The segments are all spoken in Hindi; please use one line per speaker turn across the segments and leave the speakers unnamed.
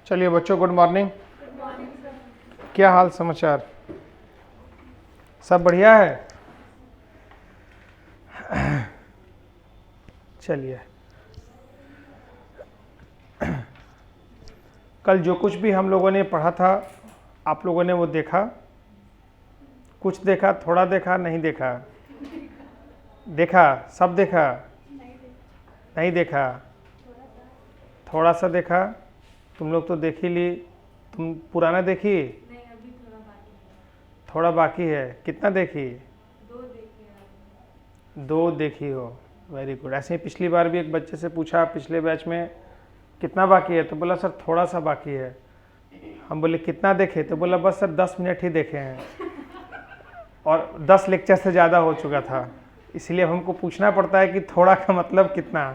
चलिए बच्चों, गुड मॉर्निंग। क्या हाल समाचार? सब बढ़िया है। चलिए, कल जो कुछ भी हम लोगों ने पढ़ा था आप लोगों ने वो देखा? कुछ देखा, थोड़ा देखा, नहीं देखा? देखा? सब देखा? नहीं देखा? थोड़ा सा देखा? तुम लोग तो देख ही ली। तुम पुराना देखी?
नहीं, अभी थोड़ा बाकी है।
थोड़ा बाकी है। कितना देखी?
2 देखी है।
2 देखी हो, वेरी गुड। ऐसे ही पिछली बार भी एक बच्चे से पूछा पिछले बैच में कितना बाकी है, तो बोला सर थोड़ा सा बाकी है। हम बोले कितना देखे, तो बोला बस सर 10 मिनट ही देखे हैं और 10 लेक्चर से ज़्यादा हो चुका था, इसलिए हमको पूछना पड़ता है कि थोड़ा का मतलब कितना।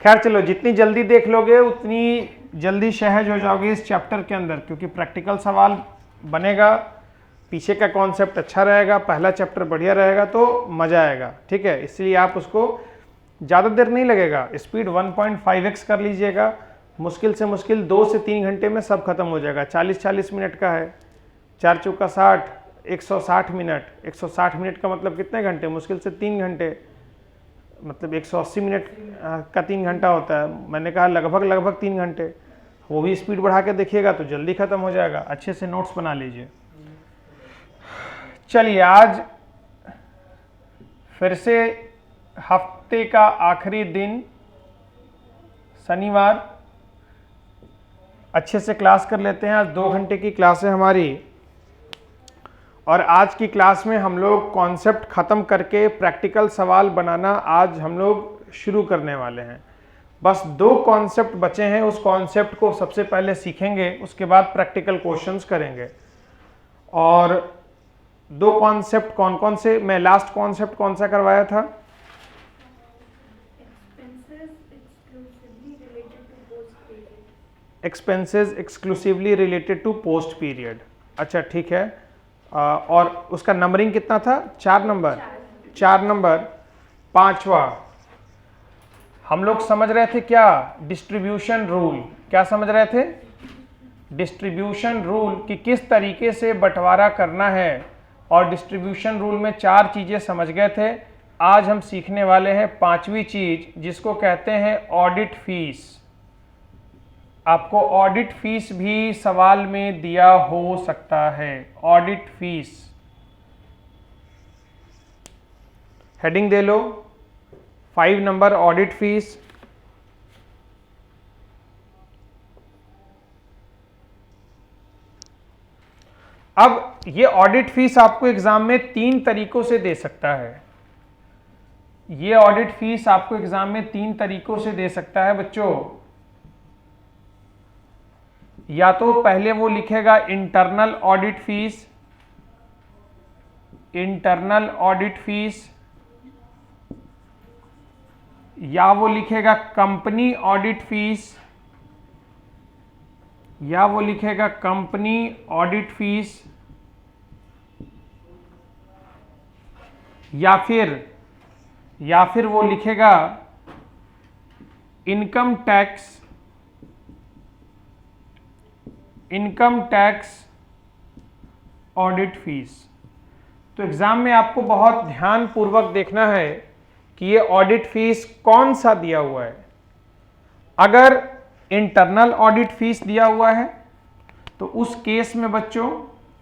खैर चलो, जितनी जल्दी देख लोगे उतनी जल्दी सहज हो जाओगे इस चैप्टर के अंदर, क्योंकि प्रैक्टिकल सवाल बनेगा, पीछे का कॉन्सेप्ट अच्छा रहेगा, पहला चैप्टर बढ़िया रहेगा तो मज़ा आएगा। ठीक है, इसलिए आप उसको ज़्यादा देर नहीं लगेगा, स्पीड 1.5x कर लीजिएगा। मुश्किल से मुश्किल 2 से 3 घंटे में सब खत्म हो जाएगा। 40-40 मिनट का है, 4 चौका 60, 160 मिनट। 160 मिनट का मतलब कितने घंटे? मुश्किल से 3 घंटे, मतलब 180 मिनट का 3 घंटा होता है। मैंने कहा लगभग 3 घंटे। वो भी स्पीड बढ़ा के देखिएगा तो जल्दी ख़त्म हो जाएगा। अच्छे से नोट्स बना लीजिए। चलिए, आज फिर से हफ्ते का आखिरी दिन, शनिवार, अच्छे से क्लास कर लेते हैं। आज 2 घंटे की क्लास है हमारी, और आज की क्लास में हम लोग कॉन्सेप्ट ख़त्म करके प्रैक्टिकल सवाल बनाना आज हम लोग शुरू करने वाले हैं। बस 2 कॉन्सेप्ट बचे हैं, उस कॉन्सेप्ट को सबसे पहले सीखेंगे, उसके बाद प्रैक्टिकल क्वेश्चंस करेंगे। और 2 कॉन्सेप्ट कौन कौन से? मैं लास्ट कॉन्सेप्ट कौन सा करवाया था? Expenses exclusively related to post period. अच्छा ठीक है। और उसका नंबरिंग कितना था? 4 नंबर। 4 नंबर। 5वां हम लोग समझ रहे थे क्या? Distribution rule. क्या समझ रहे थे? डिस्ट्रीब्यूशन रूल कि किस तरीके से बंटवारा करना है, और डिस्ट्रीब्यूशन रूल में 4 चीज़ें समझ गए थे। आज हम सीखने वाले हैं 5वीं चीज़, जिसको कहते हैं ऑडिट फीस। आपको ऑडिट फीस भी सवाल में दिया हो सकता है। ऑडिट फीस, हेडिंग दे लो, 5 नंबर ऑडिट फीस। अब ये ऑडिट फीस आपको एग्जाम में 3 तरीकों से दे सकता है। ये ऑडिट फीस आपको एग्जाम में 3 तरीकों से दे सकता है बच्चों। या तो पहले वो लिखेगा internal audit fees, internal audit fees, या वो लिखेगा कंपनी ऑडिट फीस, या वो लिखेगा कंपनी ऑडिट फीस, या फिर वो लिखेगा इनकम टैक्स ऑडिट फीस। तो एग्जाम में आपको बहुत ध्यान पूर्वक देखना है कि ये ऑडिट फीस कौन सा दिया हुआ है। अगर इंटरनल ऑडिट फीस दिया हुआ है तो उस केस में बच्चों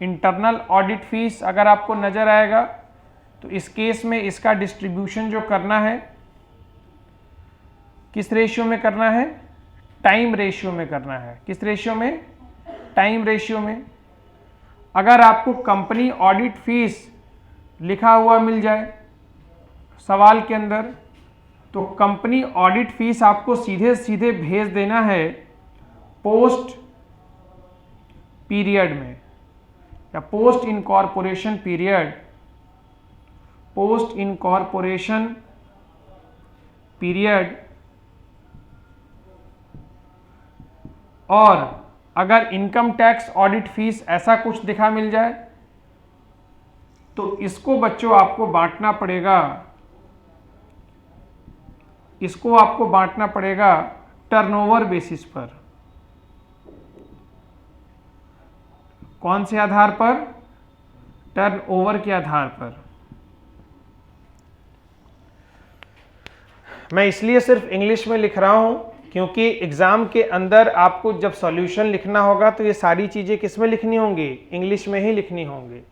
इंटरनल ऑडिट फीस अगर आपको नजर आएगा तो इस केस में इसका डिस्ट्रीब्यूशन जो करना है, किस रेशियो में करना है? टाइम रेशियो में करना है। किस रेशियो में? टाइम रेशियो में। अगर आपको कंपनी ऑडिट फीस लिखा हुआ मिल जाए सवाल के अंदर, तो कंपनी ऑडिट फीस आपको सीधे सीधे भेज देना है पोस्ट पीरियड में, या post incorporation period, post incorporation period. और अगर इनकम टैक्स ऑडिट फीस ऐसा कुछ दिखा मिल जाए तो इसको बच्चों आपको बांटना पड़ेगा, इसको आपको बांटना पड़ेगा टर्नओवर बेसिस पर। कौन से आधार पर? टर्नओवर के आधार पर। मैं इसलिए सिर्फ इंग्लिश में लिख रहा हूं क्योंकि एग्जाम के अंदर आपको जब सॉल्यूशन लिखना होगा तो ये सारी चीजें किस में लिखनी होंगी? इंग्लिश में ही लिखनी होंगी।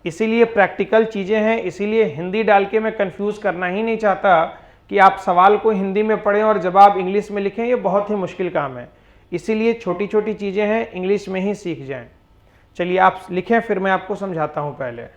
इसीलिए प्रैक्टिकल चीजें हैं, इसीलिए हिंदी डाल के मैं कंफ्यूज करना ही नहीं चाहता कि आप सवाल को हिंदी में पढ़ें और जवाब इंग्लिश में लिखें, ये बहुत ही मुश्किल काम है। इसीलिए छोटी छोटी चीजें हैं, इंग्लिश में ही सीख जाएं। चलिए आप लिखें, फिर मैं आपको समझाता हूं। पहले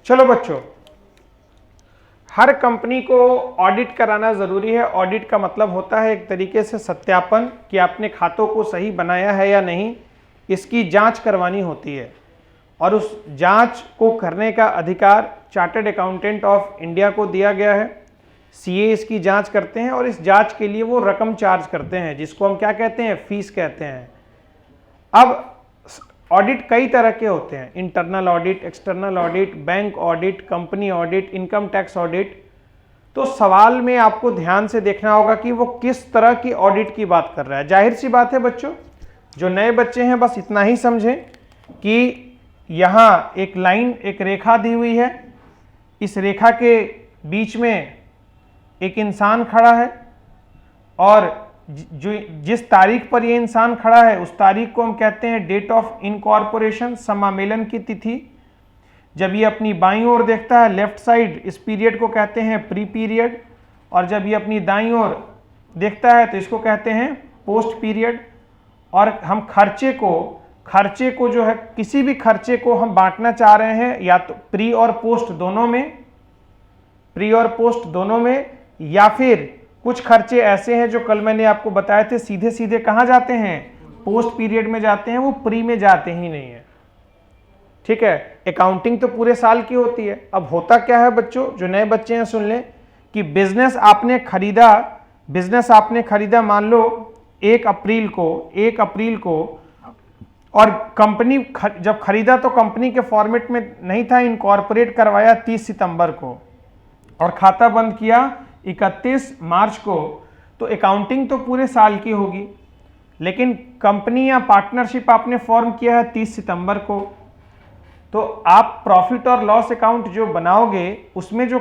चलो बच्चों, हर कंपनी को ऑडिट कराना जरूरी है। ऑडिट का मतलब होता है एक तरीके से सत्यापन कि आपने खातों को सही बनाया है या नहीं, इसकी जांच करवानी होती है। और उस जांच को करने का अधिकार चार्टर्ड अकाउंटेंट ऑफ इंडिया को दिया गया है। सीए इसकी जांच करते हैं और इस जांच के लिए वो रकम चार्ज करते हैं, जिसको हम क्या कहते हैं? फीस कहते हैं। अब ऑडिट कई तरह के होते हैं, internal audit, external audit, bank audit, company audit, income tax audit. तो सवाल में आपको ध्यान से देखना होगा कि वो किस तरह की ऑडिट की बात कर रहा है। जाहिर सी बात है बच्चों, जो नए बच्चे हैं बस इतना ही समझें कि यहाँ एक लाइन, एक रेखा दी हुई है, इस रेखा के बीच में एक इंसान खड़ा है और जो जिस तारीख पर ये इंसान खड़ा है उस तारीख को हम कहते हैं डेट ऑफ इनकॉर्पोरेशन, समामेलन की तिथि। जब ये अपनी बाईं ओर देखता है लेफ्ट साइड, इस पीरियड को कहते हैं प्री पीरियड। और जब ये अपनी दाईं ओर देखता है तो इसको कहते हैं पोस्ट पीरियड। और हम खर्चे को जो है, किसी भी खर्चे को हम बांटना चाह रहे हैं या तो प्री और पोस्ट दोनों में, या फिर कुछ खर्चे ऐसे हैं जो कल मैंने आपको बताए थे सीधे सीधे कहाँ जाते हैं? पोस्ट पीरियड में जाते हैं, वो प्री में जाते ही नहीं है। ठीक है, अकाउंटिंग तो पूरे साल की होती है। अब होता क्या है बच्चों, जो नए बच्चे हैं सुन लें कि बिजनेस आपने खरीदा मान लो 1 अप्रैल को, और कंपनी जब खरीदा तो कंपनी के फॉर्मेट में नहीं था, इनकॉर्पोरेट करवाया 30 सितंबर को और खाता बंद किया 31 मार्च को। तो अकाउंटिंग तो पूरे साल की होगी, लेकिन कंपनी या पार्टनरशिप आपने फॉर्म किया है 30 सितंबर को। तो आप प्रॉफिट और लॉस अकाउंट जो बनाओगे उसमें जो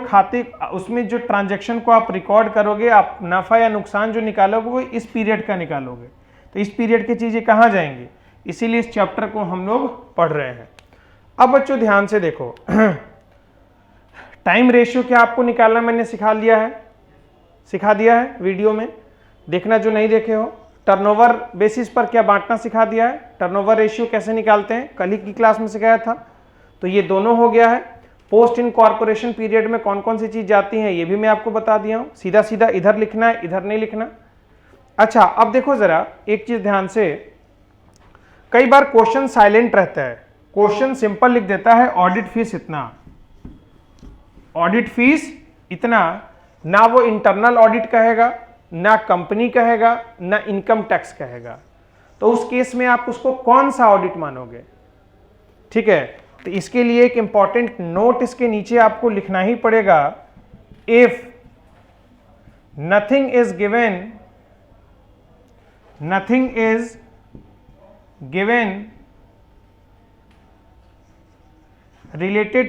ट्रांजैक्शन को आप रिकॉर्ड करोगे, आप नफा या नुकसान जो निकालोगे वो इस पीरियड का निकालोगे। तो इस पीरियड की चीजें कहाँ जाएंगी? इसीलिए इस चैप्टर को हम लोग पढ़ रहे हैं। अब बच्चों ध्यान से देखो, टाइम रेशियो क्या आपको निकालना मैंने सिखा दिया है वीडियो में, देखना जो नहीं देखे हो। टर्नओवर बेसिस पर क्या बांटना सिखा दिया है, टर्नओवर रेशियो कैसे निकालते हैं, कल ही की क्लास में सिखाया था। तो ये दोनों हो गया है। पोस्ट इनकॉर्पोरेशन पीरियड में कौन कौन सी चीज जाती है ये भी मैं आपको बता दिया हूं। सीधा सीधा इधर लिखना है, इधर नहीं लिखना। अच्छा, अब देखो जरा एक चीज ध्यान से, कई बार क्वेश्चन साइलेंट रहता है, क्वेश्चन सिंपल लिख देता है ऑडिट फीस इतना, ऑडिट फीस इतना, ना वो इंटरनल ऑडिट कहेगा, ना कंपनी कहेगा, ना इनकम टैक्स कहेगा। तो उस केस में आप उसको कौन सा ऑडिट मानोगे? ठीक है, तो इसके लिए एक इंपॉर्टेंट नोट इसके नीचे आपको लिखना ही पड़ेगा। If nothing is given related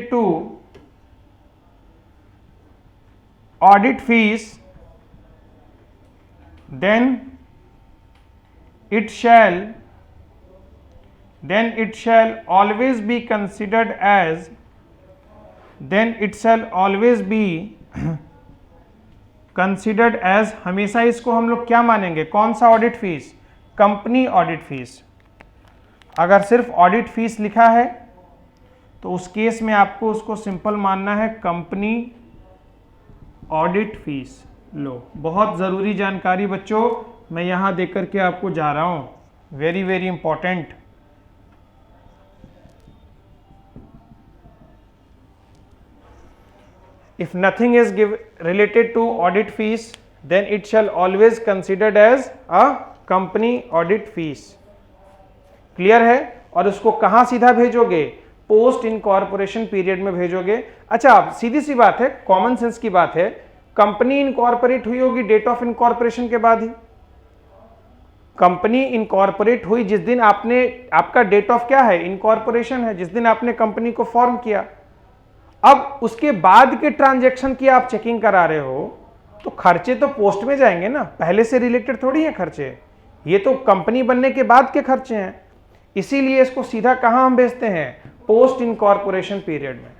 to audit fees, then it shall always be considered as हमेशा इसको हम लोग क्या मानेंगे, कौन सा audit fees, company audit fees. अगर सिर्फ ऑडिट फीस लिखा है तो उस केस में आपको उसको सिंपल मानना है कंपनी ऑडिट फीस। लो, बहुत ज़रूरी जानकारी बच्चों मैं यहाँ दे करके आपको जा रहा हूँ, very very important. If nothing is related to audit fees, then it shall always considered as a company audit fees। Clear है? और उसको कहाँ सीधा भेजोगे, पोस्ट इनकॉर्पोरेशन पीरियड में भेजोगे। अच्छा, आप सीधी सी बात है, कॉमन सेंस की बात है, कंपनी इनकॉर्पोरेट हुई होगी डेट ऑफ इनकॉर्पोरेशन के बाद ही। कंपनी इनकॉर्पोरेट हुई जिस दिन आपका डेट ऑफ क्या है, इनकॉर्पोरेशन है, जिस दिन आपने कंपनी को फॉर्म किया। अब उसके बाद के ट्रांजैक्शन की आप चेकिंग करा रहे हो तो खर्चे तो पोस्ट में जाएंगे ना, पहले से रिलेटेड थोड़ी है खर्चे, ये तो कंपनी बनने के बाद के खर्चे हैं। इसीलिए इसको सीधा कहां हम भेजते हैं, पोस्ट इनकॉर्पोरेशन पीरियड में।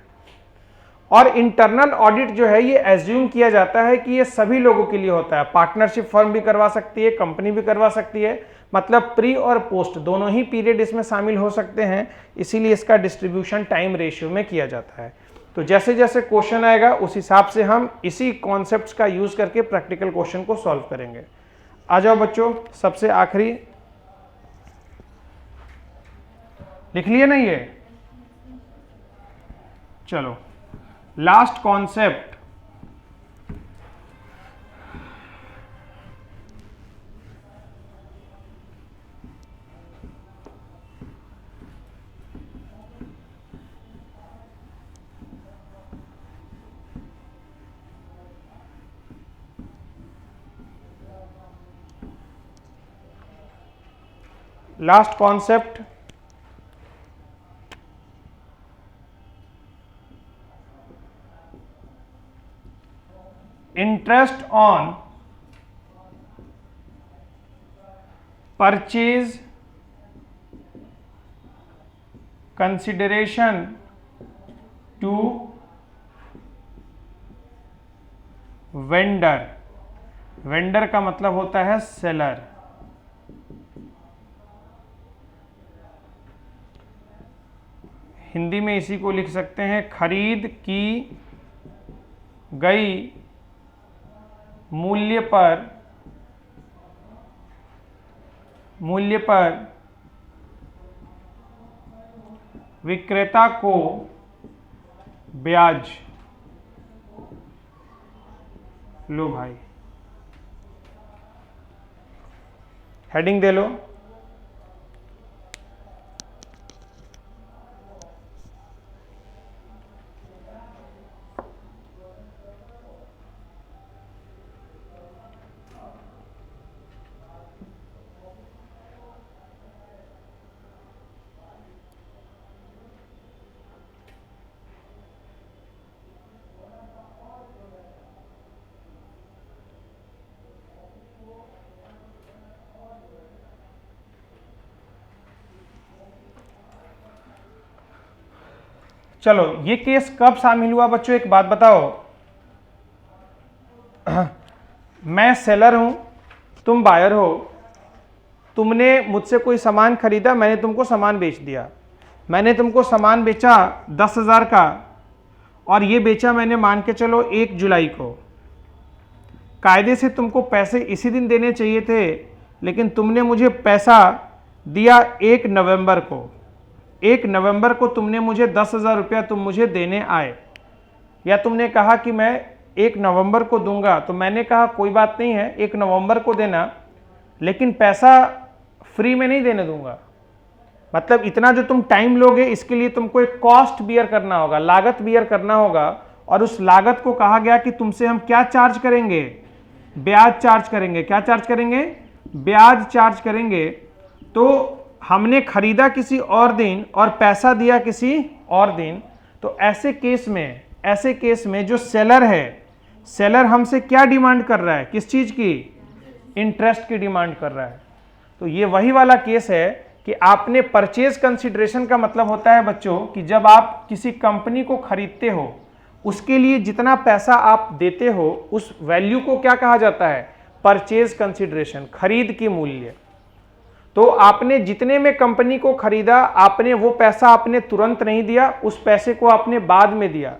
और इंटरनल ऑडिट जो है ये एज्यूम किया जाता है कि ये सभी लोगों के लिए होता है, पार्टनरशिप फर्म भी करवा सकती है, कंपनी भी करवा सकती है, मतलब प्री और पोस्ट दोनों ही पीरियड इसमें शामिल हो सकते हैं। इसीलिए इसका डिस्ट्रीब्यूशन टाइम रेशियो में किया जाता है। तो जैसे जैसे क्वेश्चन आएगा उस हिसाब से हम इसी कॉन्सेप्ट्स का यूज करके प्रैक्टिकल क्वेश्चन को सॉल्व करेंगे। आ जाओ बच्चों, सबसे आखिरी लिख लिए ना ये, चलो last concept, interest on purchase consideration to vendor. Vendor का मतलब होता है सेलर। हिंदी में इसी को लिख सकते हैं खरीद की गई मूल्य पर विक्रेता को ब्याज। लो भाई, हेडिंग दे लो। चलो, ये केस कब शामिल हुआ बच्चों, एक बात बताओ। मैं सेलर हूं, तुम बायर हो, तुमने मुझसे कोई सामान खरीदा, मैंने तुमको सामान बेच दिया। मैंने तुमको सामान बेचा 10,000 का, और ये बेचा मैंने मान के चलो 1 जुलाई को। कायदे से तुमको पैसे इसी दिन देने चाहिए थे, लेकिन तुमने मुझे पैसा दिया 1 नवंबर को। 1 नवंबर को तुमने मुझे 10,000 रुपया तुम मुझे देने आए, या तुमने कहा कि मैं 1 नवंबर को दूंगा, तो मैंने कहा कोई बात नहीं है 1 नवंबर को देना, लेकिन पैसा फ्री में नहीं देने दूंगा, मतलब इतना जो तुम टाइम लोगे इसके लिए तुमको एक कॉस्ट बियर करना होगा, लागत बियर करना होगा, और उस लागत को कहा गया कि तुमसे हम क्या चार्ज करेंगे, ब्याज चार्ज करेंगे। क्या चार्ज करेंगे? ब्याज चार्ज करेंगे। तो हमने खरीदा किसी और दिन और पैसा दिया किसी और दिन, तो ऐसे केस में जो सेलर है, सेलर हमसे क्या डिमांड कर रहा है, किस चीज की? इंटरेस्ट की डिमांड कर रहा है। तो ये वही वाला केस है कि आपने परचेज कंसिडरेशन का मतलब होता है बच्चों कि जब आप किसी कंपनी को खरीदते हो उसके लिए जितना पैसा आप देते हो उस वैल्यू को क्या कहा जाता है? परचेज कंसिडरेशन, खरीद की मूल्य। तो आपने जितने में कंपनी को खरीदा, आपने वो पैसा आपने तुरंत नहीं दिया, उस पैसे को आपने बाद में दिया।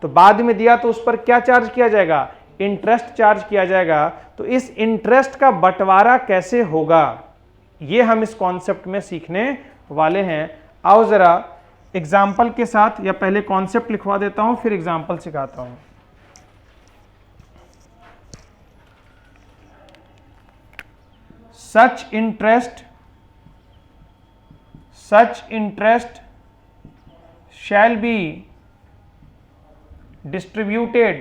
तो बाद में दिया तो उस पर क्या चार्ज किया जाएगा? इंटरेस्ट चार्ज किया जाएगा। तो इस इंटरेस्ट का बंटवारा कैसे होगा, ये हम इस कॉन्सेप्ट में सीखने वाले हैं। आओ जरा एग्जाम्पल के साथ, या पहले कॉन्सेप्ट लिखवा देता हूं फिर एग्जाम्पल सिखाता हूं। Such interest shall be distributed,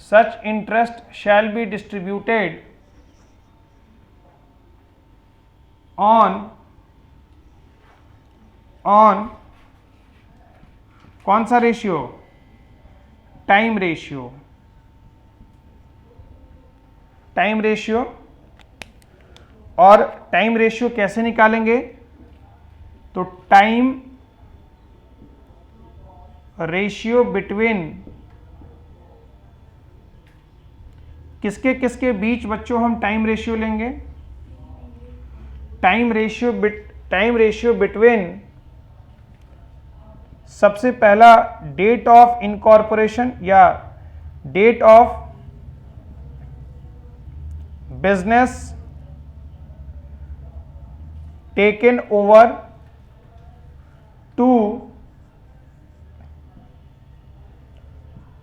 such interest shall be distributed on कौन सा ratio? Time ratio. Time ratio. और टाइम रेशियो कैसे निकालेंगे? तो टाइम रेशियो बिटवीन किसके किसके बीच बच्चों हम टाइम रेशियो लेंगे? टाइम रेशियो बिटवीन सबसे पहला डेट ऑफ इनकॉर्पोरेशन या date of business taken over to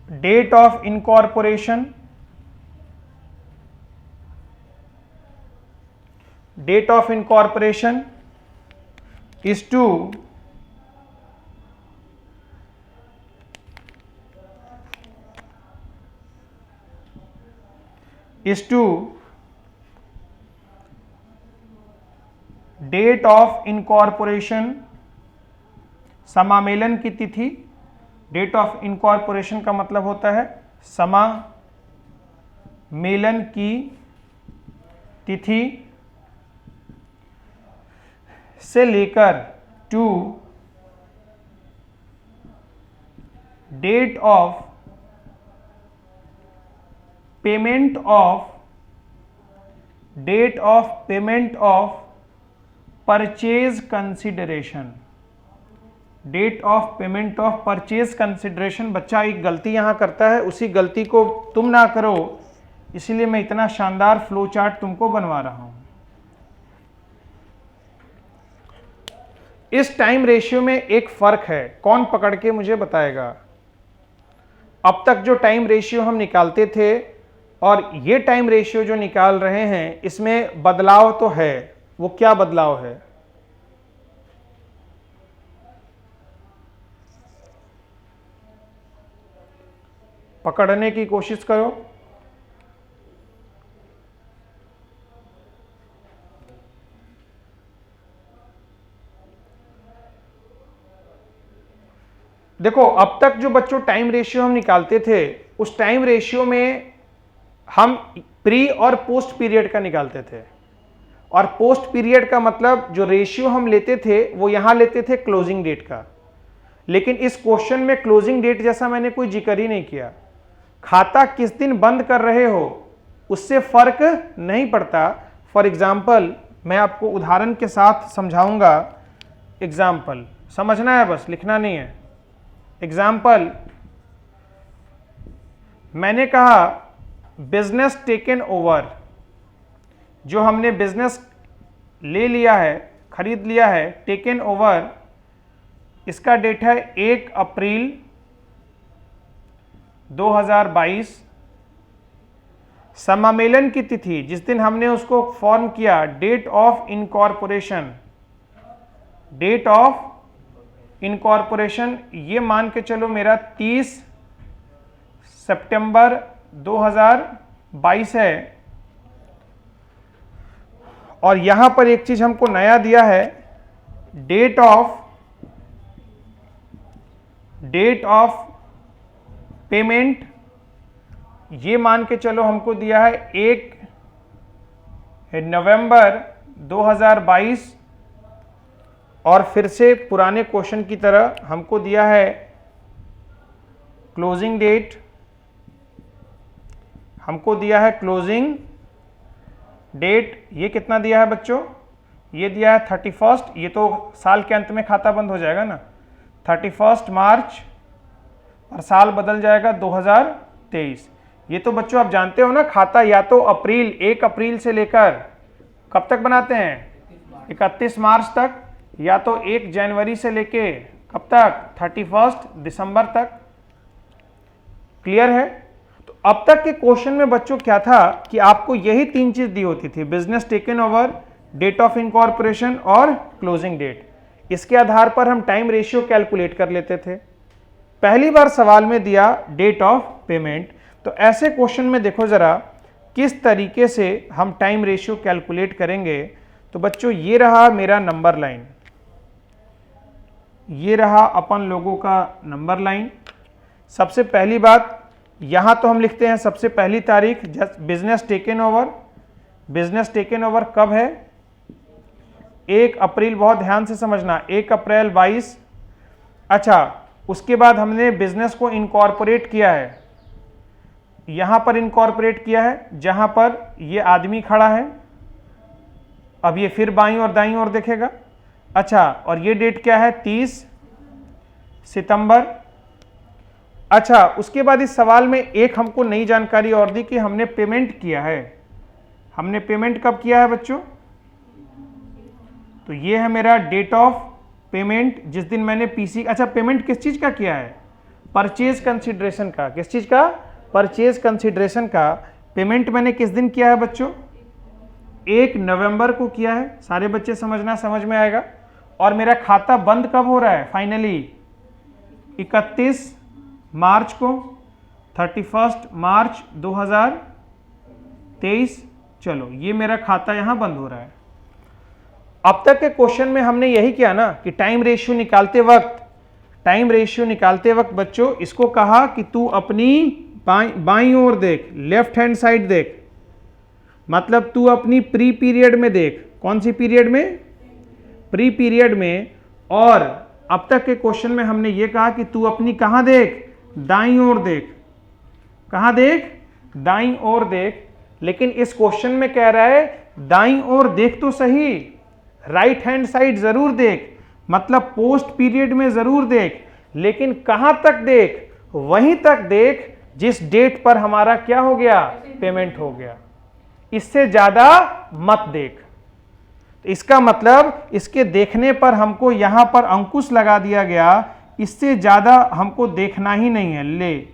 date of incorporation, date of incorporation is to date of incorporation, समामेलन की तिथि। डेट ऑफ इनकॉर्पोरेशन का मतलब होता है समामेलन की तिथि से लेकर to date of payment of purchase consideration. Date of payment of purchase consideration. बच्चा एक गलती यहां करता है, उसी गलती को तुम ना करो, इसीलिए मैं इतना शानदार फ्लो चार्ट तुमको बनवा रहा हूं। इस टाइम रेशियो में एक फर्क है, कौन पकड़ के मुझे बताएगा? अब तक जो टाइम रेशियो हम निकालते थे और ये टाइम रेशियो जो निकाल रहे हैं, इसमें बदलाव तो है। वो क्या बदलाव है? पकड़ने की कोशिश करो। देखो, अब तक जो बच्चों टाइम रेशियो हम निकालते थे, उस टाइम रेशियो में हम प्री और पोस्ट पीरियड का निकालते थे। और पोस्ट पीरियड का मतलब जो रेशियो हम लेते थे वो यहां लेते थे क्लोजिंग डेट का। लेकिन इस क्वेश्चन में क्लोजिंग डेट जैसा मैंने कोई जिक्र ही नहीं किया। खाता किस दिन बंद कर रहे हो उससे फर्क नहीं पड़ता। फॉर एग्जाम्पल, मैं आपको उदाहरण के साथ समझाऊंगा। एग्जाम्पल समझना है, बस लिखना नहीं है। एग्जाम्पल, मैंने कहा बिजनेस टेकन ओवर, जो हमने बिजनेस ले लिया है, खरीद लिया है, टेकन ओवर, इसका डेट है 1 अप्रैल 2022। समामेलन की तिथि जिस दिन हमने उसको फॉर्म किया, date of incorporation, date of incorporation, ये मान के चलो मेरा 30 सितंबर 2022 है। और यहां पर एक चीज हमको नया दिया है, डेट ऑफ पेमेंट, ये मान के चलो हमको दिया है 1 नवंबर 2022। और फिर से पुराने क्वेश्चन की तरह हमको दिया है क्लोजिंग डेट, हमको दिया है क्लोजिंग डेट, ये कितना दिया है बच्चों, ये दिया है 31, ये तो साल के अंत में खाता बंद हो जाएगा ना, 31 मार्च, और साल बदल जाएगा 2023। ये तो बच्चों आप जानते हो ना, खाता या तो 1 अप्रैल से लेकर कब तक बनाते हैं, 31 मार्च तक, या तो 1 जनवरी से लेके कब तक, 31 दिसंबर तक। क्लियर है? तो अब तक के क्वेश्चन में बच्चों क्या था कि आपको यही 3 चीज दी होती थी, business taken over, date of incorporation और क्लोजिंग डेट। इसके आधार पर हम टाइम रेशियो कैलकुलेट कर लेते थे। पहली बार सवाल में दिया डेट ऑफ पेमेंट, तो ऐसे क्वेश्चन में देखो जरा किस तरीके से हम टाइम रेशियो कैलकुलेट करेंगे। तो बच्चों ये रहा मेरा नंबर लाइन, ये रहा अपन लोगों का नंबर लाइन। सबसे पहली बात यहां तो हम लिखते हैं सबसे पहली तारीख, business taken over. Business taken over कब है, 1 अप्रैल, बहुत ध्यान से समझना, 1 अप्रैल 22। अच्छा, उसके बाद हमने बिजनेस को इनकॉर्पोरेट किया है, यहां पर इनकॉर्पोरेट किया है जहां पर ये आदमी खड़ा है। अब ये फिर बाईं और दाईं ओर देखेगा। अच्छा, और ये डेट क्या है, 30 सितंबर। अच्छा, उसके बाद इस सवाल में एक हमको नई जानकारी और दी कि हमने पेमेंट किया है। हमने पेमेंट कब किया है बच्चों, तो ये है मेरा डेट ऑफ पेमेंट, जिस दिन मैंने पीसी, अच्छा पेमेंट किस चीज का किया है, परचेज कंसिडरेशन का। किस चीज का, परचेज कंसिडरेशन का पेमेंट मैंने किस दिन किया है बच्चों, 1 नवंबर को किया है। सारे बच्चे समझना, समझ में आएगा। और मेरा खाता बंद कब हो रहा है फाइनली, 31 मार्च को, 31 मार्च 2023। चलो ये मेरा खाता यहां बंद हो रहा है। अब तक के क्वेश्चन में हमने यही किया ना कि टाइम रेशियो निकालते वक्त बच्चों इसको कहा कि तू अपनी बाईं ओर देख, लेफ्ट हैंड साइड देख, मतलब तू अपनी प्री पीरियड में देख। कौन सी पीरियड में, प्री पीरियड में। और अब तक के क्वेश्चन में हमने ये कहा कि तू अपनी कहां देख, दाईं ओर देख। कहां देख, दाईं ओर देख। लेकिन इस क्वेश्चन में कह रहा है दाईं ओर देख तो सही, राइट हैंड साइड जरूर देख, मतलब पोस्ट पीरियड में जरूर देख, लेकिन कहां तक देख, वहीं तक देख जिस डेट पर हमारा क्या हो गया, पेमेंट हो गया। इससे ज्यादा मत देख। इसका मतलब इसके देखने पर हमको यहां पर अंकुश लगा दिया गया, इससे ज्यादा हमको देखना ही नहीं है। ले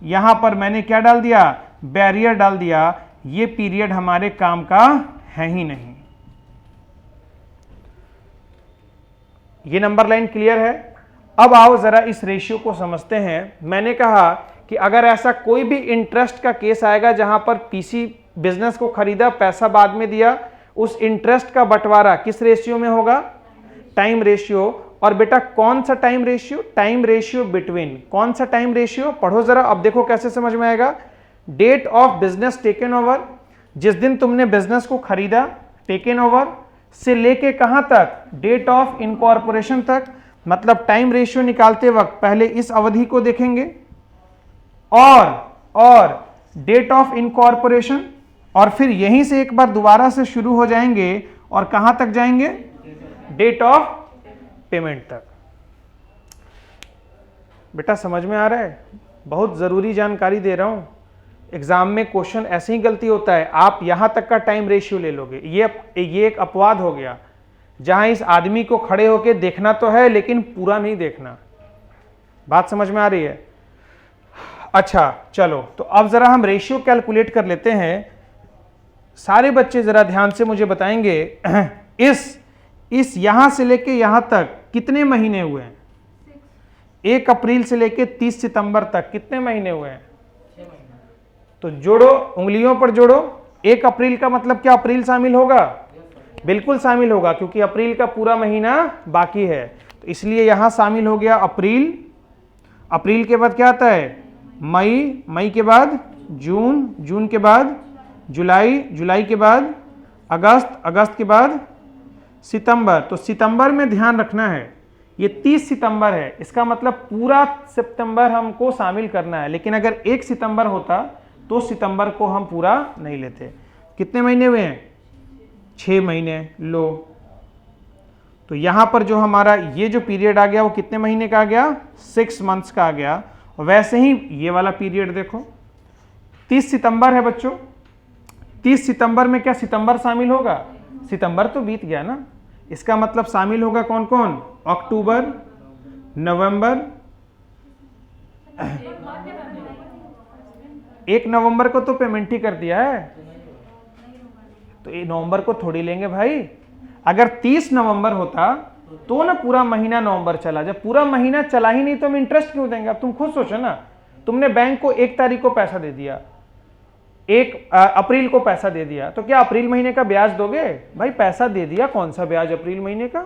यहां पर मैंने क्या डाल दिया, बैरियर डाल दिया, ये पीरियड हमारे काम का है ही नहीं। ये नंबर लाइन क्लियर है। अब आओ जरा इस रेशियो को समझते हैं। मैंने कहा कि अगर ऐसा कोई भी इंटरेस्ट का केस आएगा जहां पर पीसी बिजनेस को खरीदा, पैसा बाद में दिया, उस इंटरेस्ट का बंटवारा किस रेशियो में होगा, टाइम रेशियो। और बेटा कौन सा time ratio, time ratio between, कौन सा टाइम रेशियो, पढ़ो जरा। अब देखो कैसे समझ में आएगा। Date of business taken over, जिस दिन तुमने बिजनेस को खरीदा, टेकन ओवर से लेके कहां तक, डेट ऑफ इनकॉर्पोरेशन तक। मतलब टाइम रेशियो निकालते वक्त पहले इस अवधि को देखेंगे और डेट ऑफ इनकॉर्पोरेशन, और फिर यहीं से एक बार दोबारा से शुरू हो जाएंगे और कहां तक जाएंगे, डेट ऑफ पेमेंट तक। बेटा समझ में आ रहा है, बहुत जरूरी जानकारी दे रहा हूं। एग्जाम में क्वेश्चन ऐसे ही गलती होता है, आप यहां तक का टाइम रेशियो ले लोगे, ये एक अपवाद हो गया जहां इस आदमी को खड़े होके देखना तो है लेकिन पूरा नहीं देखना। बात समझ में आ रही है। अच्छा चलो, तो अब जरा हम रेशियो कैलकुलेट कर लेते हैं। सारे बच्चे जरा ध्यान से मुझे बताएंगे, इस इस यहां से लेके यहां तक कितने महीने हुए हैं? 1 अप्रैल से लेके 30 सितंबर तक कितने महीने हुए हैं? तो जोड़ो, उंगलियों पर जोड़ो। 1 अप्रैल का मतलब क्या अप्रैल शामिल होगा? बिल्कुल शामिल होगा, क्योंकि अप्रैल का पूरा महीना बाकी है, तो इसलिए यहां शामिल हो गया अप्रैल। अप्रैल के बाद क्या आता है? मई, मई के बाद जून, जून के बाद जुलाई, जुलाई के बाद अगस्त, अगस्त के बाद सितंबर। तो सितंबर में ध्यान रखना है ये 30 सितंबर है, इसका मतलब पूरा सितंबर हमको शामिल करना है, लेकिन अगर 1 सितंबर होता तो सितंबर को हम पूरा नहीं लेते। कितने महीने हुए हैं? 6 महीने। लो, तो यहां पर जो हमारा ये जो पीरियड आ गया वो कितने महीने का आ गया? 6 मंथ्स का आ गया। और वैसे ही ये वाला पीरियड देखो, 30 सितंबर है बच्चों। 30 सितंबर में क्या सितंबर शामिल होगा? सितंबर तो बीत गया ना, इसका मतलब शामिल होगा कौन कौन? अक्टूबर, नवंबर। 1 नवंबर को तो पेमेंट ही कर दिया है, तो ये नवंबर को थोड़ी लेंगे भाई। अगर 30 नवंबर होता तो ना पूरा महीना नवंबर चला, जब पूरा महीना चला ही नहीं तो हम इंटरेस्ट क्यों देंगे? अब तुम खुद सोचो ना, तुमने बैंक को 1 तारीख को पैसा दे दिया, 1 अप्रैल को पैसा दे दिया, तो क्या अप्रैल महीने का ब्याज दोगे? भाई पैसा दे दिया, कौन सा ब्याज अप्रैल महीने का?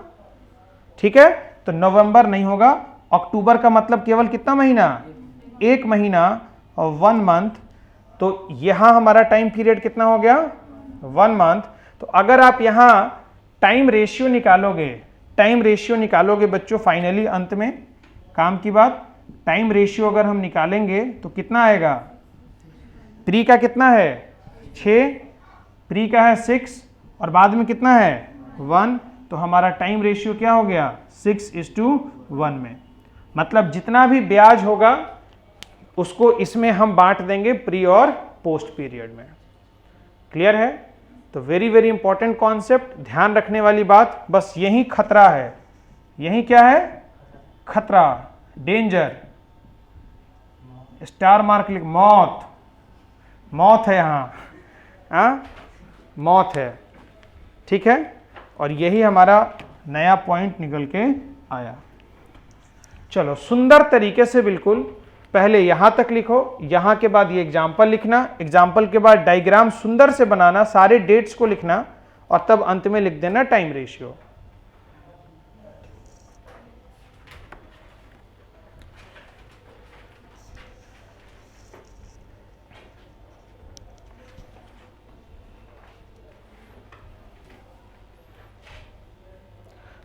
ठीक है, तो नवंबर नहीं होगा। अक्टूबर का मतलब केवल कितना महीना? 1 महीना और 1 मंथ। तो यहां हमारा टाइम पीरियड कितना हो गया? 1 मंथ। तो अगर आप यहां टाइम रेशियो निकालोगे, टाइम रेशियो निकालोगे बच्चों, फाइनली अंत में काम की बात, टाइम रेशियो अगर हम निकालेंगे तो कितना आएगा? प्री का कितना है? 6, प्री का है 6, और बाद में कितना है? 1। तो हमारा टाइम रेशियो क्या हो गया? 6:1 में। मतलब जितना भी ब्याज होगा उसको इसमें हम बांट देंगे प्री और पोस्ट पीरियड में। क्लियर है? तो वेरी वेरी इंपॉर्टेंट कॉन्सेप्ट, ध्यान रखने वाली बात, बस यही खतरा है। यही क्या है? खतरा, डेंजर। स्टार मार्क लिख, मौत, मौत है यहां, मौत है। ठीक है, और यही हमारा नया पॉइंट निकल के आया। चलो सुंदर तरीके से बिल्कुल पहले यहां तक लिखो, यहां के बाद ये एग्जाम्पल लिखना, एग्जाम्पल के बाद डायग्राम सुंदर से बनाना, सारे डेट्स को लिखना, और तब अंत में लिख देना टाइम रेशियो।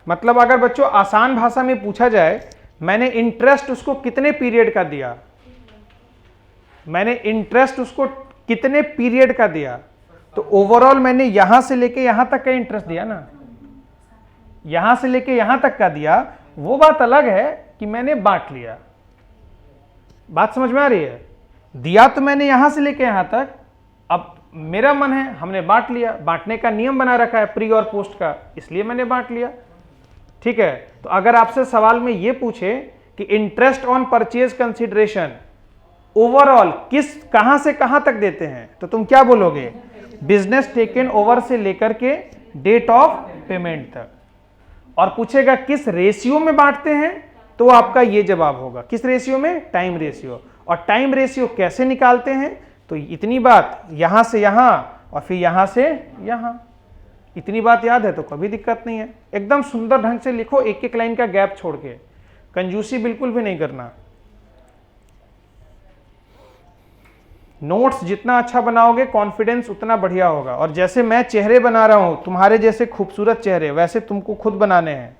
मतलब अगर बच्चों आसान भाषा में पूछा जाए, मैंने इंटरेस्ट उसको कितने पीरियड का दिया, मैंने इंटरेस्ट उसको कितने पीरियड का दिया, तो ओवरऑल मैंने यहां से लेके यहां तक का इंटरेस्ट दिया ना, यहां से लेके यहां तक का दिया। वो बात अलग है कि मैंने बांट लिया। बात समझ में आ रही है? दिया तो मैंने यहां से लेके यहां तक, अब मेरा मन है हमने बांट लिया, बांटने का नियम बना रखा है प्री और पोस्ट का, इसलिए मैंने बांट लिया। ठीक है, तो अगर आपसे सवाल में यह पूछे कि interest on purchase consideration overall कहां से कहां तक देते हैं, तो तुम क्या बोलोगे? बिजनेस टेकन ओवर से लेकर के डेट ऑफ पेमेंट तक। और पूछेगा किस रेशियो में बांटते हैं, तो आपका यह जवाब होगा, किस रेशियो में? Time ratio. और टाइम रेशियो कैसे निकालते हैं? तो इतनी बात, यहां से यहां और फिर यहां से यहां, इतनी बात याद है तो कभी दिक्कत नहीं है। एकदम सुंदर ढंग से लिखो, एक एक लाइन का गैप छोड़ के, कंजूसी बिल्कुल भी नहीं करना। नोट्स जितना अच्छा बनाओगे कॉन्फिडेंस उतना बढ़िया होगा। और जैसे मैं चेहरे बना रहा हूं, तुम्हारे जैसे खूबसूरत चेहरे वैसे तुमको खुद बनाने हैं।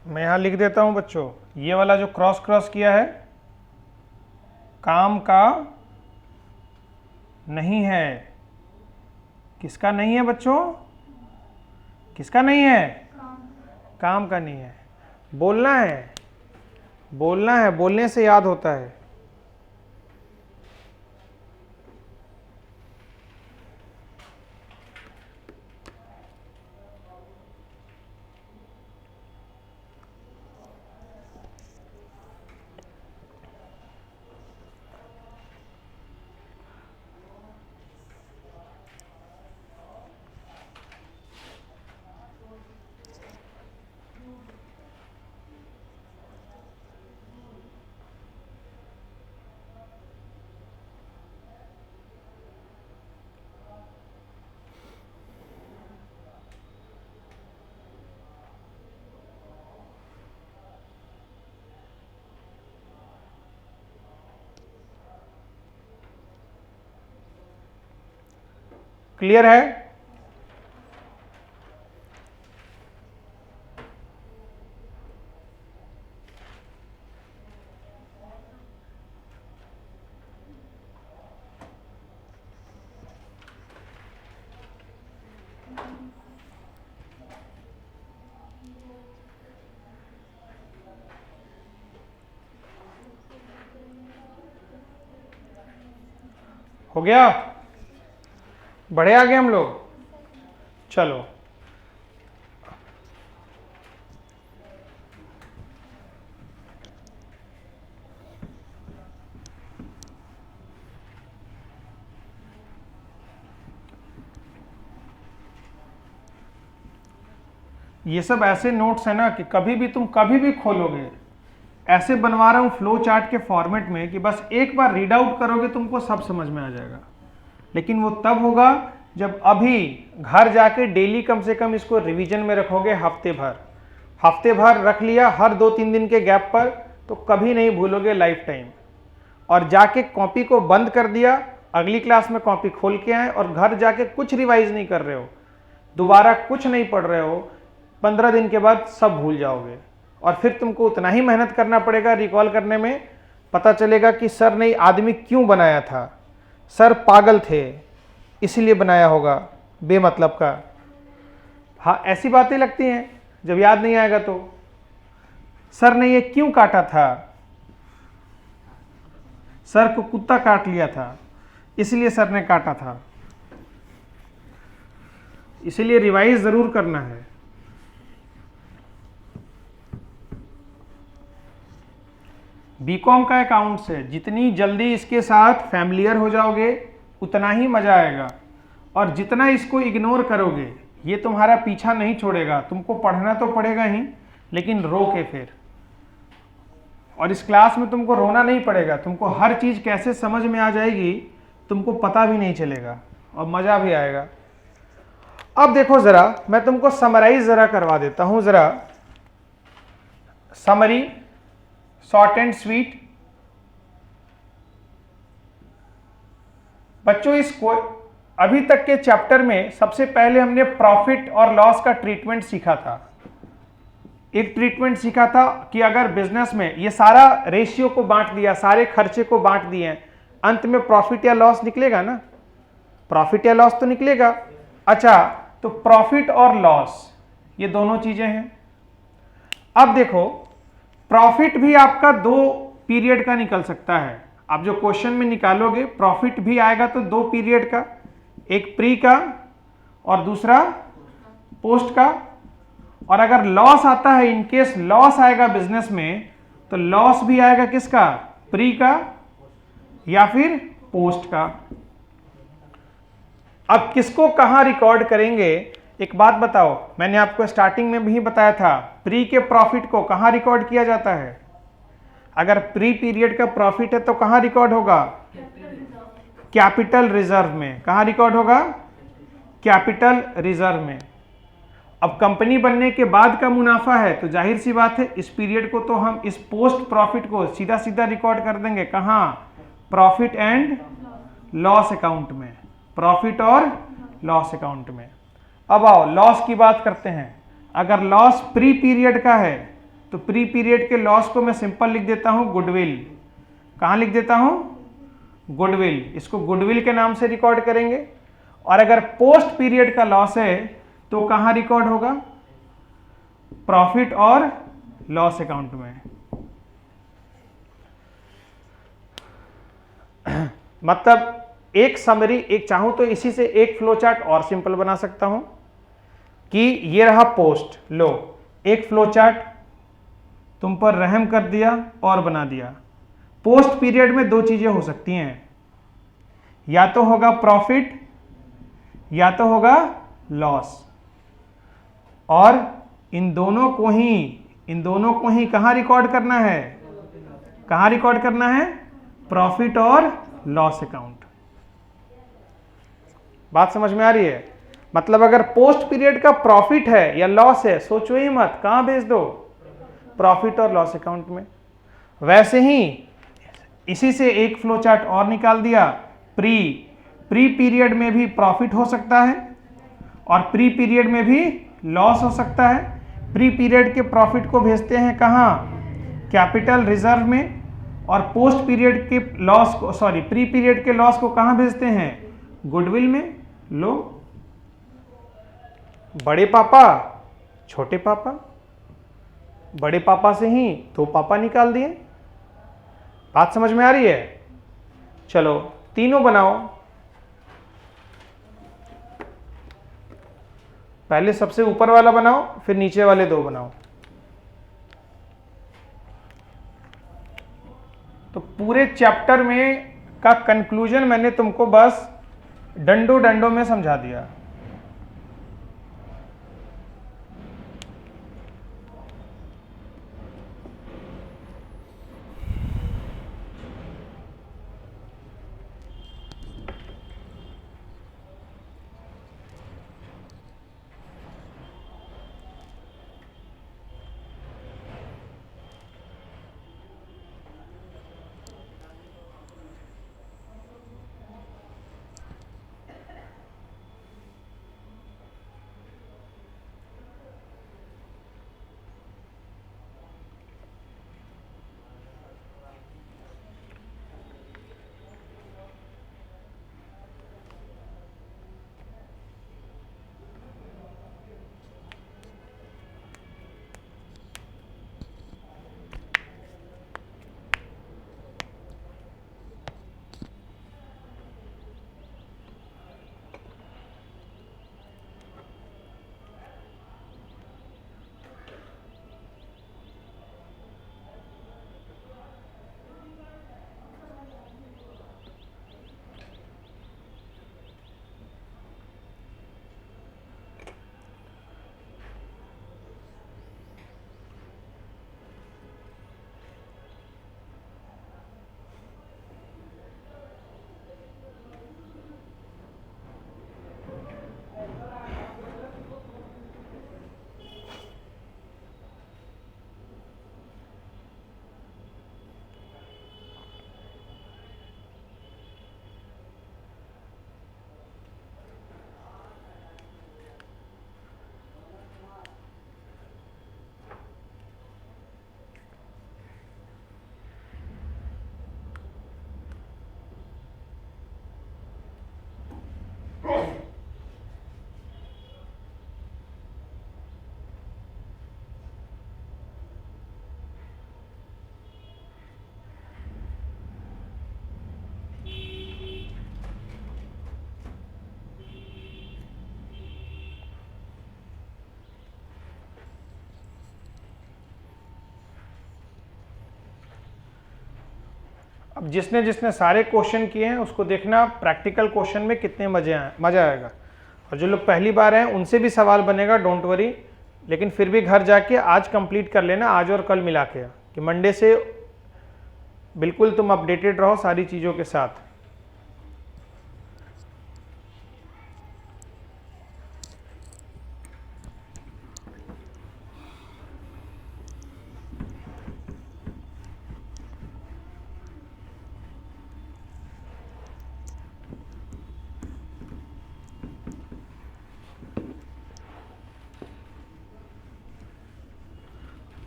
मैं यहाँ लिख देता हूँ बच्चों, ये वाला जो क्रॉस क्रॉस किया है काम का नहीं है। किसका नहीं है बच्चों? किसका नहीं है? काम का नहीं है। बोलना है, बोलना है, बोलने से याद होता है। क्लियर है? हो गया? बढ़े आगे हम लोग? चलो, ये सब ऐसे नोट्स है ना कि कभी भी तुम कभी भी खोलोगे, ऐसे बनवा रहा हूं फ्लो चार्ट के फॉर्मेट में कि बस एक बार रीड आउट करोगे तुमको सब समझ में आ जाएगा। लेकिन वो तब होगा जब अभी घर जाके डेली कम से कम इसको रिवीजन में रखोगे। हफ्ते भर रख लिया हर 2-3 दिन के गैप पर, तो कभी नहीं भूलोगे लाइफ टाइम। और जाके कॉपी को बंद कर दिया, अगली क्लास में कॉपी खोल के आए और घर जाके कुछ रिवाइज नहीं कर रहे हो, दोबारा कुछ नहीं पढ़ रहे हो, 15 दिन के बाद सब भूल जाओगे। और फिर तुमको उतना ही मेहनत करना पड़ेगा रिकॉल करने में। पता चलेगा कि सर ने आदमी क्यों बनाया था, सर पागल थे इसलिए बनाया होगा बेमतलब का। हाँ, ऐसी बातें लगती हैं जब याद नहीं आएगा तो। सर ने ये क्यों काटा था, सर को कुत्ता काट लिया था इसलिए सर ने काटा था। इसलिए रिवाइज जरूर करना है। बीकॉम का अकाउंट्स है, जितनी जल्दी इसके साथ फैमिलियर हो जाओगे उतना ही मजा आएगा। और जितना इसको इग्नोर करोगे ये तुम्हारा पीछा नहीं छोड़ेगा। तुमको पढ़ना तो पड़ेगा ही, लेकिन रो के फिर। और इस क्लास में तुमको रोना नहीं पड़ेगा, तुमको हर चीज कैसे समझ में आ जाएगी तुमको पता भी नहीं चलेगा और मजा भी आएगा। अब देखो जरा, मैं तुमको समराइज जरा करवा देता हूं। जरा समरी, शॉर्ट एंड स्वीट। बच्चों अभी तक के चैप्टर में सबसे पहले हमने प्रॉफिट और लॉस का ट्रीटमेंट सीखा था। एक ट्रीटमेंट सीखा था कि अगर बिजनेस में ये सारा रेशियो को बांट दिया, सारे खर्चे को बांट दिए, अंत में प्रॉफिट या लॉस निकलेगा ना, प्रॉफिट या लॉस तो निकलेगा। अच्छा, तो प्रॉफिट और लॉस ये दोनों चीजें हैं। अब देखो, प्रॉफिट भी आपका 2 पीरियड का निकल सकता है। आप जो क्वेश्चन में निकालोगे प्रॉफिट भी आएगा तो 2 पीरियड का, एक प्री का और दूसरा पोस्ट का। और अगर लॉस आता है, इनकेस लॉस आएगा बिजनेस में, तो लॉस भी आएगा किसका, प्री का या फिर पोस्ट का। अब किसको कहां रिकॉर्ड करेंगे, एक बात बताओ, मैंने आपको स्टार्टिंग में भी बताया था, प्री के प्रॉफिट को कहां रिकॉर्ड किया जाता है। अगर प्री पीरियड का प्रॉफिट है तो कहां रिकॉर्ड होगा, कैपिटल रिजर्व में। कहां रिकॉर्ड होगा, कैपिटल रिजर्व में। अब कंपनी बनने के बाद का मुनाफा है तो जाहिर सी बात है इस पीरियड को तो हम इस पोस्ट प्रॉफिट को सीधा सीधा रिकॉर्ड कर देंगे। कहां, प्रॉफिट एंड लॉस अकाउंट में, प्रॉफिट और लॉस अकाउंट में। अब आओ लॉस की बात करते हैं। अगर लॉस प्री पीरियड का है तो प्री पीरियड के लॉस को मैं सिंपल लिख देता हूं गुडविल। कहां लिख देता हूं, गुडविल। इसको गुडविल के नाम से रिकॉर्ड करेंगे। और अगर पोस्ट पीरियड का लॉस है तो कहां रिकॉर्ड होगा, प्रॉफिट और लॉस अकाउंट में। मतलब एक समरी, एक चाहूं तो इसी से एक फ्लो चार्ट और सिंपल बना सकता हूं कि ये रहा पोस्ट, लो एक फ्लो चार्ट तुम पर रहम कर दिया और बना दिया। पोस्ट पीरियड में 2 चीजें हो सकती हैं, या तो होगा प्रॉफिट या तो होगा लॉस। और इन दोनों को ही कहां रिकॉर्ड करना है, कहां रिकॉर्ड करना है, प्रॉफिट और लॉस अकाउंट। बात समझ में आ रही है। मतलब अगर पोस्ट पीरियड का प्रॉफिट है या लॉस है, सोचो ही मत, कहां भेज दो, प्रॉफिट और लॉस अकाउंट में। वैसे ही इसी से एक फ्लो चार्ट और निकाल दिया, प्री पीरियड में भी प्रॉफिट हो सकता है और प्री पीरियड में भी लॉस हो सकता है। प्री पीरियड के प्रॉफिट को भेजते हैं कहां, कैपिटल रिजर्व में। और पोस्ट पीरियड के लॉस को, सॉरी प्री पीरियड के लॉस को कहां भेजते हैं, गुडविल में। लो, बड़े पापा छोटे पापा, बड़े पापा से ही 2 पापा निकाल दिए। बात समझ में आ रही है। चलो तीनों बनाओ। पहले सबसे ऊपर वाला बनाओ, फिर नीचे वाले 2 बनाओ। तो पूरे चैप्टर में का कंक्लूजन मैंने तुमको बस डंडों में समझा दिया। अब जिसने जिसने सारे क्वेश्चन किए हैं उसको देखना प्रैक्टिकल क्वेश्चन में कितने मजा आएगा। और जो लोग पहली बार हैं उनसे भी सवाल बनेगा, डोंट वरी। लेकिन फिर भी घर जाके आज कंप्लीट कर लेना, आज और कल मिला के, कि मंडे से बिल्कुल तुम अपडेटेड रहो सारी चीज़ों के साथ।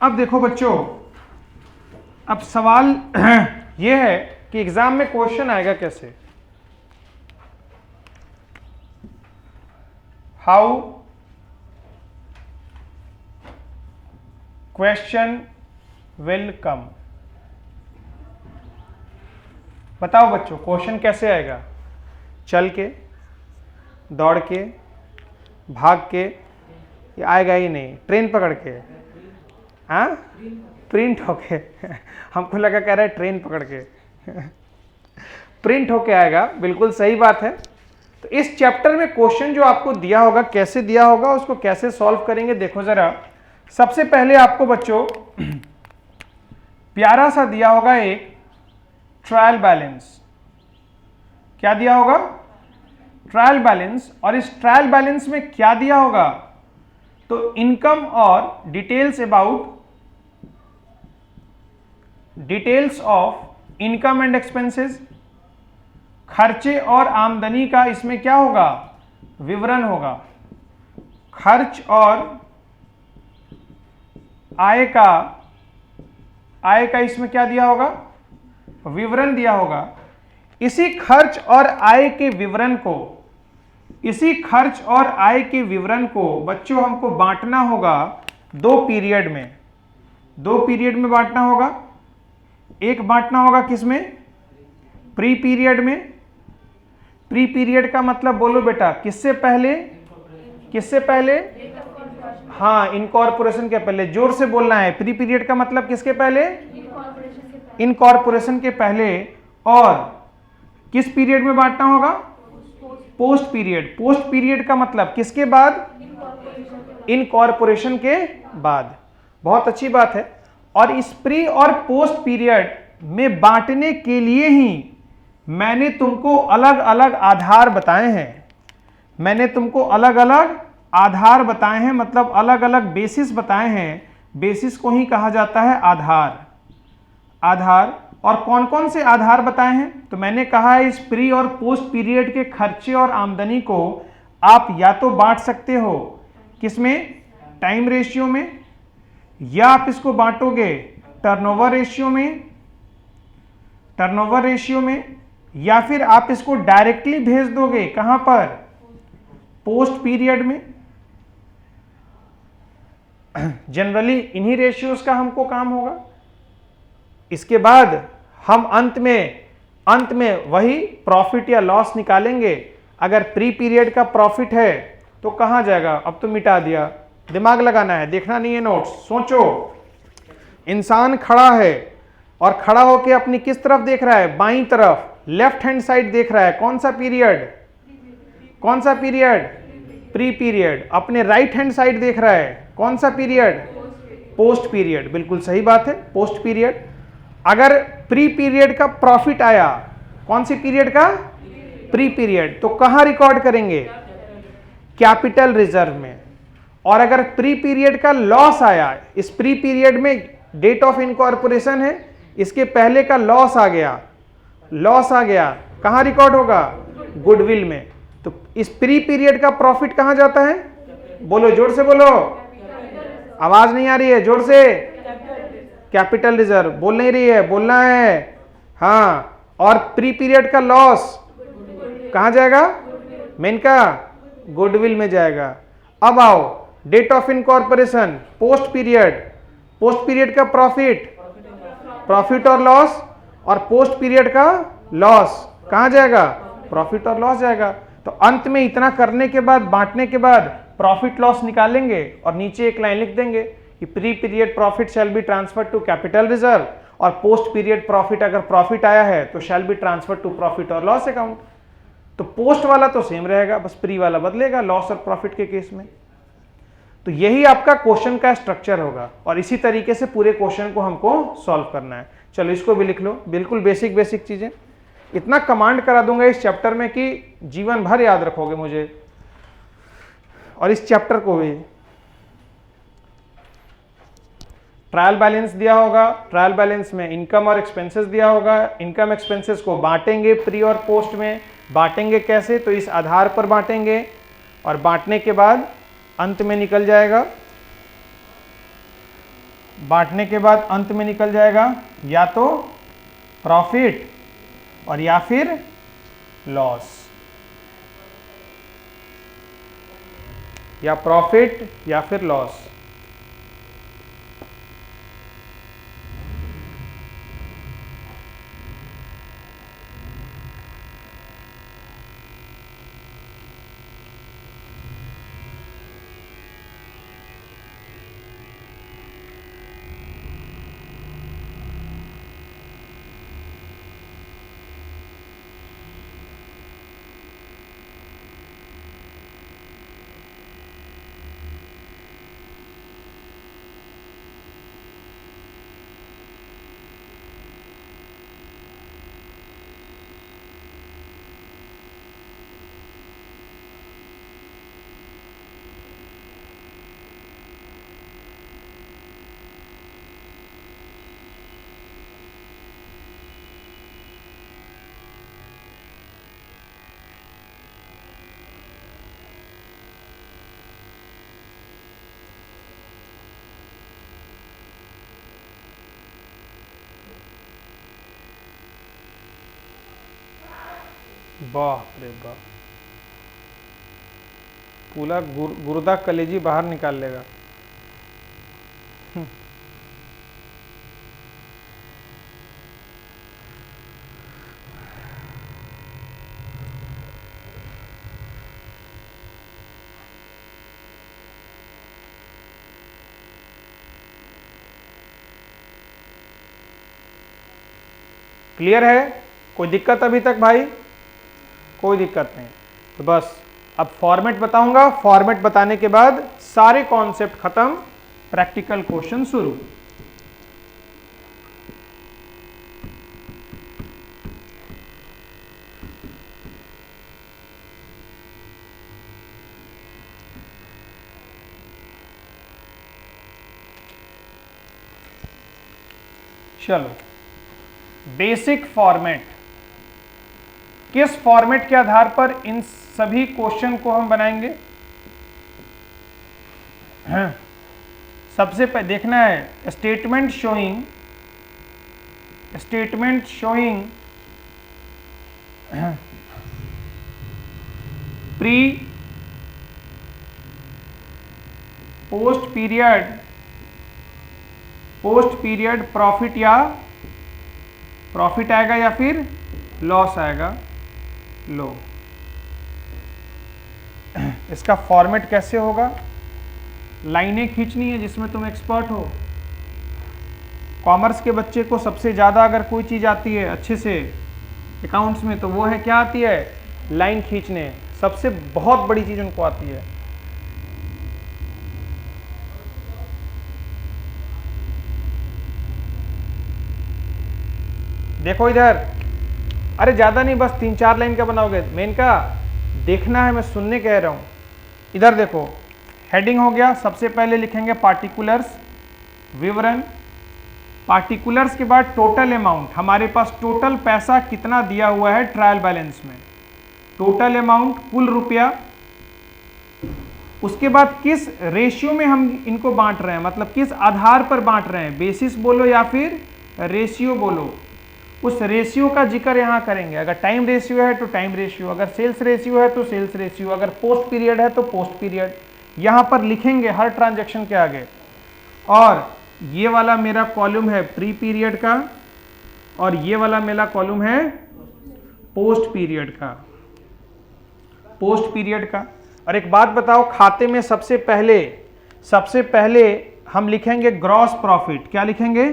अब देखो बच्चों, अब सवाल यह है कि एग्जाम में क्वेश्चन आएगा कैसे। How question will come. बताओ बच्चों, क्वेश्चन कैसे आएगा? चल के, दौड़ के, भाग के? ये आएगा ही नहीं। ट्रेन पकड़ के? हाँ, प्रिंट होके हमको लगा कह रहा है ट्रेन पकड़ के प्रिंट होके आएगा, बिल्कुल सही बात है। तो इस चैप्टर में क्वेश्चन जो आपको दिया होगा, कैसे दिया होगा, उसको कैसे सॉल्व करेंगे देखो जरा। सबसे पहले आपको बच्चों प्यारा सा दिया होगा एक ट्रायल बैलेंस। क्या दिया होगा? Trial balance. और इस ट्रायल बैलेंस में क्या दिया होगा? तो इनकम और details of income and expenses, खर्चे और आमदनी का इसमें क्या होगा? विवरण होगा। खर्च और आय का इसमें क्या दिया होगा? विवरण दिया होगा। इसी खर्च और आय के विवरण को बच्चों हमको बांटना होगा दो पीरियड में बांटना होगा। एक बांटना होगा किसमें? प्री पीरियड में। प्री पीरियड का मतलब बोलो बेटा, किससे पहले? हाँ, इनकॉर्पोरेशन के पहले। जोर से बोलना है। प्री पीरियड का मतलब किसके पहले? इनकॉर्पोरेशन के पहले। और किस पीरियड में बांटना होगा? Post period. पोस्ट पीरियड का मतलब किसके बाद? इनकॉर्पोरेशन के बाद। बहुत अच्छी बात है। और इस प्री और पोस्ट पीरियड में बांटने के लिए ही मैंने तुमको अलग अलग आधार बताए हैं। मतलब अलग अलग बेसिस बताए हैं। बेसिस को ही कहा जाता है आधार। और कौन कौन से आधार बताए हैं? तो मैंने कहा है इस प्री और पोस्ट पीरियड के खर्चे और आमदनी को आप या तो बांट सकते हो किसमें? टाइम रेशियो में, या आप इसको बांटोगे टर्नओवर रेशियो में, या फिर आप इसको डायरेक्टली भेज दोगे कहां पर? पोस्ट पीरियड में। जनरली इन्हीं रेशियोज का हमको काम होगा। इसके बाद हम अंत में वही प्रॉफिट या लॉस निकालेंगे। अगर प्री पीरियड का प्रॉफिट है तो कहां जाएगा? अब तो मिटा दिया, दिमाग लगाना है, देखना नहीं है नोट्स। सोचो, इंसान खड़ा है और खड़ा होकर अपनी किस तरफ देख रहा है? बाईं तरफ, लेफ्ट हैंड साइड देख रहा है। कौन सा पीरियड? Pre period. अपने राइट हैंड साइड देख रहा है। कौन सा पीरियड? Post period. बिल्कुल सही बात है, पोस्ट पीरियड। अगर प्री पीरियड का प्रॉफिट आया, कौन सी पीरियड का? प्री पीरियड, तो कहां रिकॉर्ड करेंगे? कैपिटल रिजर्व में। और अगर प्री पीरियड का लॉस आया, इस प्री पीरियड में डेट ऑफ इनकॉर्पोरेशन है, इसके पहले का लॉस आ गया, कहां रिकॉर्ड होगा? गुडविल में। तो इस प्री पीरियड का प्रॉफिट कहां जाता है? बोलो, जोर से बोलो, आवाज नहीं आ रही है, जोर से। Capital reserve. बोल नहीं रही है, बोलना है। हाँ, और प्री पीरियड का लॉस कहां जाएगा? मेन का गुडविल में जाएगा। अब आओ, date of incorporation, post period का प्रॉफिट और लॉस, और पोस्ट पीरियड का लॉस कहां जाएगा? प्रॉफिट और लॉस जाएगा। तो अंत में इतना करने के बाद, बांटने के बाद प्रॉफिट लॉस निकालेंगे और नीचे एक लाइन लिख देंगे कि pre period profit shall be transferred to capital reserve, और पोस्ट पीरियड प्रॉफिट, अगर प्रॉफिट आया है तो shall be transfer to profit और लॉस अकाउंट। तो पोस्ट वाला तो सेम रहेगा, बस प्री वाला बदलेगा लॉस और प्रॉफिट के केस में। तो यही आपका क्वेश्चन का स्ट्रक्चर होगा और इसी तरीके से पूरे क्वेश्चन को हमको सॉल्व करना है। चलो इसको भी लिख लो, बिल्कुल बेसिक बेसिक चीजें, इतना कमांड करा दूंगा इस चैप्टर में कि जीवन भर याद रखोगे मुझे। और इस चैप्टर को भी ट्रायल बैलेंस दिया होगा, ट्रायल बैलेंस में इनकम और एक्सपेंसेस दिया होगा, इनकम एक्सपेंसेस को बांटेंगे प्री और पोस्ट में, बांटेंगे कैसे, तो इस आधार पर बांटेंगे और बांटने के बाद अंत में निकल जाएगा, बांटने के बाद अंत में निकल जाएगा या तो प्रॉफिट और या फिर लॉस, या प्रॉफिट या फिर लॉस। बाप रे बाप, पूरा गुर्दा कलेजी बाहर निकाल लेगा। क्लियर है? कोई दिक्कत अभी तक भाई? कोई दिक्कत नहीं। तो बस अब फॉर्मेट बताऊंगा, फॉर्मेट बताने के बाद सारे कॉन्सेप्ट खत्म, प्रैक्टिकल क्वेश्चन शुरू। चलो बेसिक फॉर्मेट, किस फॉर्मेट के आधार पर इन सभी क्वेश्चन को हम बनाएंगे? सबसे पहले देखना है statement showing pre post period profit, या प्रॉफिट आएगा या फिर लॉस आएगा, लो। इसका फॉर्मेट कैसे होगा? लाइनें खींचनी है जिसमें तुम एक्सपर्ट हो। कॉमर्स के बच्चे को सबसे ज्यादा अगर कोई चीज आती है अच्छे से अकाउंट्स में तो वो है, क्या आती है? लाइन खींचने, सबसे बहुत बड़ी चीज उनको आती है। देखो इधर, अरे ज्यादा नहीं, बस 3-4 लाइन का बनाओगे, मेन का देखना है, मैं सुनने कह रहा हूं। इधर देखो, हेडिंग हो गया, सबसे पहले लिखेंगे पार्टिकुलर्स, विवरण। पार्टिकुलर्स के बाद टोटल अमाउंट, हमारे पास टोटल पैसा कितना दिया हुआ है ट्रायल बैलेंस में, टोटल अमाउंट कुल रुपया। उसके बाद किस रेशियो में हम इनको बांट रहे हैं, मतलब किस आधार पर बांट रहे हैं, बेसिस बोलो या फिर रेशियो बोलो, उस रेशियो का जिक्र यहां करेंगे। अगर टाइम रेशियो है तो टाइम रेशियो, अगर सेल्स रेशियो है तो सेल्स रेशियो, अगर पोस्ट पीरियड है तो पोस्ट पीरियड, यहां पर लिखेंगे हर ट्रांजैक्शन के आगे। और ये वाला मेरा कॉलम है प्री पीरियड का और ये वाला मेरा कॉलम है पोस्ट पीरियड का। और एक बात बताओ, खाते में सबसे पहले हम लिखेंगे ग्रॉस प्रॉफिट। क्या लिखेंगे?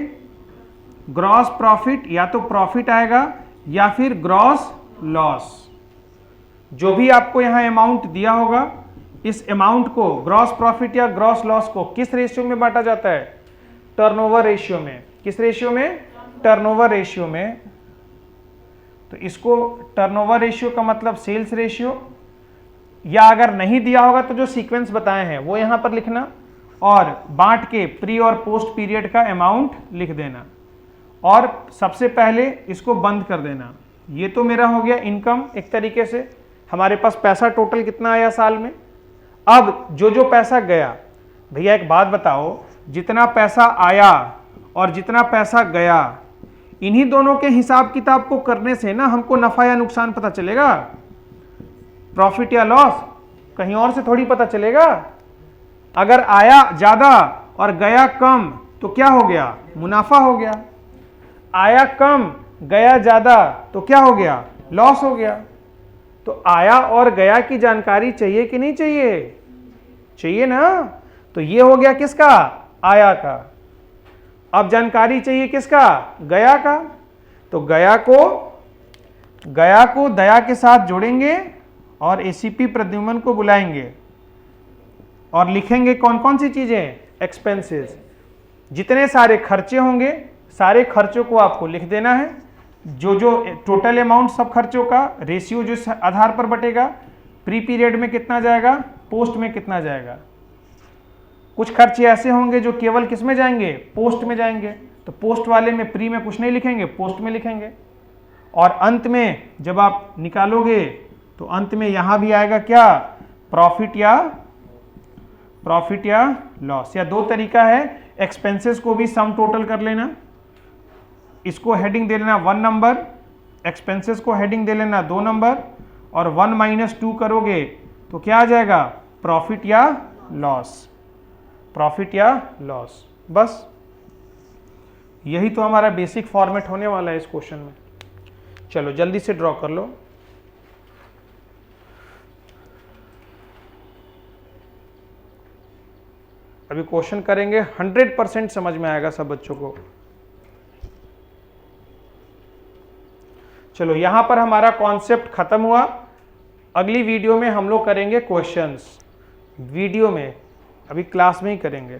ग्रॉस प्रॉफिट, या तो प्रॉफिट आएगा या फिर ग्रॉस लॉस। जो भी आपको यहां अमाउंट दिया होगा, इस अमाउंट को ग्रॉस प्रॉफिट या ग्रॉस लॉस को किस रेशियो में बांटा जाता है? टर्नओवर रेशियो में। किस रेशियो में? टर्नओवर रेशियो में। तो इसको टर्नओवर रेशियो का मतलब सेल्स रेशियो, या अगर नहीं दिया होगा तो जो सीक्वेंस बताए हैं वो यहां पर लिखना और बांट के प्री और पोस्ट पीरियड का अमाउंट लिख देना और सबसे पहले इसको बंद कर देना। ये तो मेरा हो गया इनकम एक तरीके से, हमारे पास पैसा टोटल कितना आया साल में। अब जो पैसा गया, भैया एक बात बताओ, जितना पैसा आया और जितना पैसा गया, इन्हीं दोनों के हिसाब किताब को करने से ना हमको नफा या नुकसान पता चलेगा, प्रॉफिट या लॉस, कहीं और से थोड़ी पता चलेगा। अगर आया ज्यादा और गया कम तो क्या हो गया? मुनाफा हो गया। आया कम गया ज्यादा तो क्या हो गया? लॉस हो गया। तो आया और गया की जानकारी चाहिए कि नहीं चाहिए? चाहिए ना। तो ये हो गया किसका? आया का। अब जानकारी चाहिए किसका? गया का। तो गया को दया के साथ जोड़ेंगे और एसीपी प्रद्युमन को बुलाएंगे और लिखेंगे कौन कौन सी चीजें? एक्सपेंसेस। जितने सारे खर्चे होंगे सारे खर्चों को आपको लिख देना है, जो टोटल अमाउंट सब खर्चों का रेशियो जो आधार पर बटेगा, प्री पीरियड में कितना जाएगा, पोस्ट में कितना जाएगा। कुछ खर्चे ऐसे होंगे जो केवल किस में जाएंगे? पोस्ट में जाएंगे, तो पोस्ट वाले में प्री में कुछ नहीं लिखेंगे, पोस्ट में लिखेंगे। और अंत में जब आप निकालोगे तो अंत में यहां भी आएगा क्या? प्रॉफिट या लॉस। या दो तरीका है, एक्सपेंसेस को भी सम टोटल कर लेना, इसको हेडिंग दे लेना 1 नंबर, एक्सपेंसेस को हेडिंग दे लेना 2 नंबर, और 1 - 2 करोगे तो क्या आ जाएगा? प्रॉफिट या लॉस। प्रॉफिट या लॉस। बस यही तो हमारा बेसिक फॉर्मेट होने वाला है इस क्वेश्चन में। चलो जल्दी से ड्रॉ कर लो। अभी क्वेश्चन करेंगे, 100% समझ में आएगा सब बच्चों को। चलो यहां पर हमारा कॉन्सेप्ट खत्म हुआ। अगली वीडियो में हम लोग करेंगे क्वेश्चंस, वीडियो में, अभी क्लास में ही करेंगे।